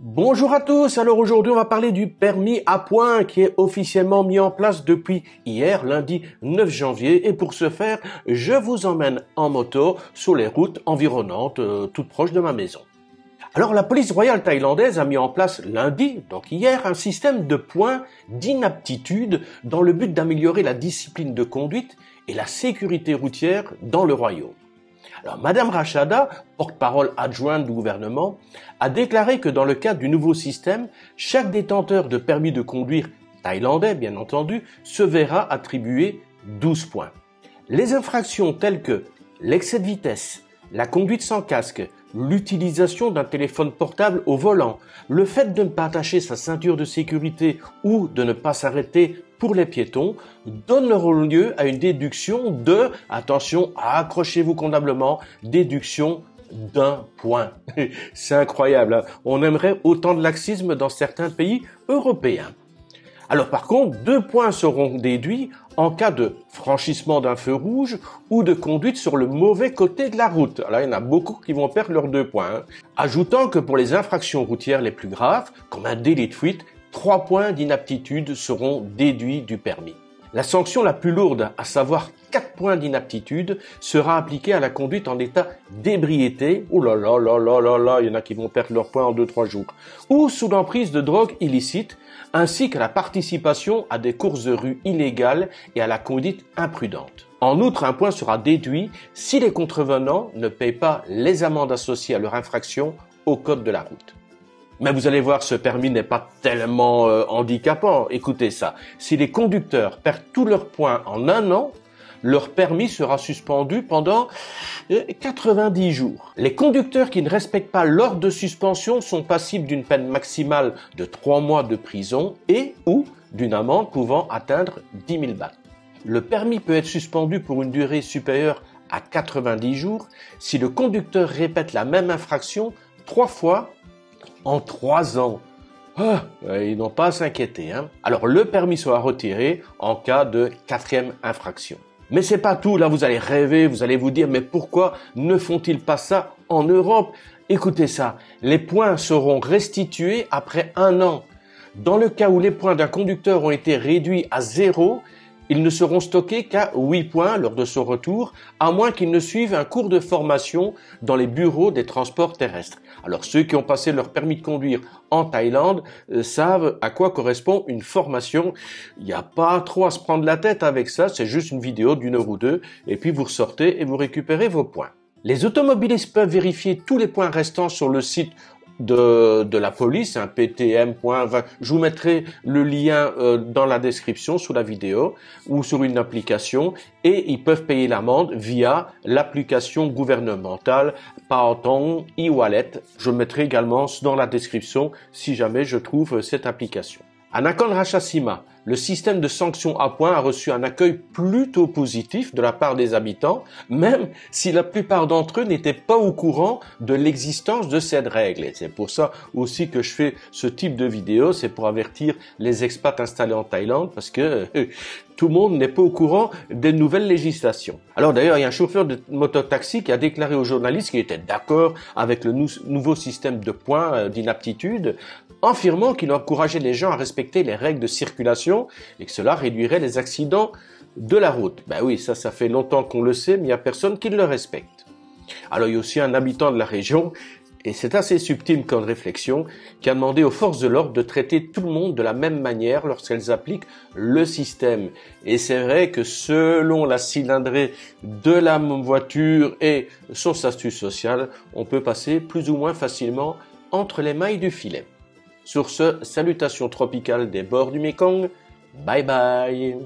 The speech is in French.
Bonjour à tous, alors aujourd'hui on va parler du permis à points qui est officiellement mis en place depuis hier, lundi 9 janvier, et pour ce faire, je vous emmène en moto sur les routes environnantes, toutes proches de ma maison. Alors la police royale thaïlandaise a mis en place lundi, donc hier, un système de points d'inaptitude dans le but d'améliorer la discipline de conduite et la sécurité routière dans le royaume. Alors, Madame Rachada, porte-parole adjointe du gouvernement, a déclaré que dans le cadre du nouveau système, chaque détenteur de permis de conduire thaïlandais, bien entendu, se verra attribuer 12 points. Les infractions telles que l'excès de vitesse, la conduite sans casque, l'utilisation d'un téléphone portable au volant, le fait de ne pas attacher sa ceinture de sécurité ou de ne pas s'arrêter pour les piétons donneront lieu à une déduction de, attention, accrochez-vous convenablement, déduction d'1 point. C'est incroyable, hein. On aimerait autant de laxisme dans certains pays européens. Alors par contre, 2 points seront déduits en cas de franchissement d'un feu rouge ou de conduite sur le mauvais côté de la route. Alors il y en a beaucoup qui vont perdre leurs 2 points. Hein. Ajoutant que pour les infractions routières les plus graves, comme un délit de fuite, 3 points d'inaptitude seront déduits du permis. La sanction la plus lourde, à savoir 4 points d'inaptitude, sera appliquée à la conduite en état d'ébriété. Oh là là là là là là, il y en a qui vont perdre leurs points en 2-3 jours. Ou sous l'emprise de drogue illicite, ainsi qu'à la participation à des courses de rue illégales et à la conduite imprudente. En outre, un point sera déduit si les contrevenants ne payent pas les amendes associées à leur infraction au code de la route. Mais vous allez voir, ce permis n'est pas tellement handicapant. Écoutez ça, si les conducteurs perdent tous leurs points en 1 an, leur permis sera suspendu pendant 90 jours. Les conducteurs qui ne respectent pas l'ordre de suspension sont passibles d'une peine maximale de 3 mois de prison et ou d'une amende pouvant atteindre 10 000 bahts. Le permis peut être suspendu pour une durée supérieure à 90 jours si le conducteur répète la même infraction 3 fois en 3 ans. Ils n'ont pas à s'inquiéter. Hein. Alors le permis sera retiré en cas de 4e infraction. Mais c'est pas tout, là vous allez rêver, vous allez vous dire mais pourquoi ne font-ils pas ça en Europe? Écoutez ça, les points seront restitués après 1 an. Dans le cas où les points d'un conducteur ont été réduits à 0, ils ne seront stockés qu'à 8 points lors de son retour, à moins qu'ils ne suivent un cours de formation dans les bureaux des transports terrestres. Alors ceux qui ont passé leur permis de conduire en Thaïlande savent à quoi correspond une formation. Il n'y a pas trop à se prendre la tête avec ça, c'est juste une vidéo d'1 heure ou 2, et puis vous ressortez et vous récupérez vos points. Les automobilistes peuvent vérifier tous les points restants sur le site de la police, un ptm.20. Je vous mettrai le lien dans la description sous la vidéo ou sur une application et ils peuvent payer l'amende via l'application gouvernementale Paotong e-wallet. Je mettrai également dans la description si jamais je trouve cette application. À Nakhon Ratchasima, le système de sanctions à points a reçu un accueil plutôt positif de la part des habitants, même si la plupart d'entre eux n'étaient pas au courant de l'existence de cette règle. Et c'est pour ça aussi que je fais ce type de vidéo, c'est pour avertir les expats installés en Thaïlande, parce que tout le monde n'est pas au courant des nouvelles législations. Alors d'ailleurs, il y a un chauffeur de mototaxi qui a déclaré aux journalistes qu'il était d'accord avec le nouveau système de points d'inaptitude, affirmant qu'il encourageait les gens à respecter les règles de circulation et que cela réduirait les accidents de la route. Ben oui, ça fait longtemps qu'on le sait, mais il n'y a personne qui le respecte. Alors il y a aussi un habitant de la région, et c'est assez subtil comme réflexion, qui a demandé aux forces de l'ordre de traiter tout le monde de la même manière lorsqu'elles appliquent le système. Et c'est vrai que selon la cylindrée de la voiture et son statut social, on peut passer plus ou moins facilement entre les mailles du filet. Sur ce, salutations tropicales des bords du Mekong. Bye bye.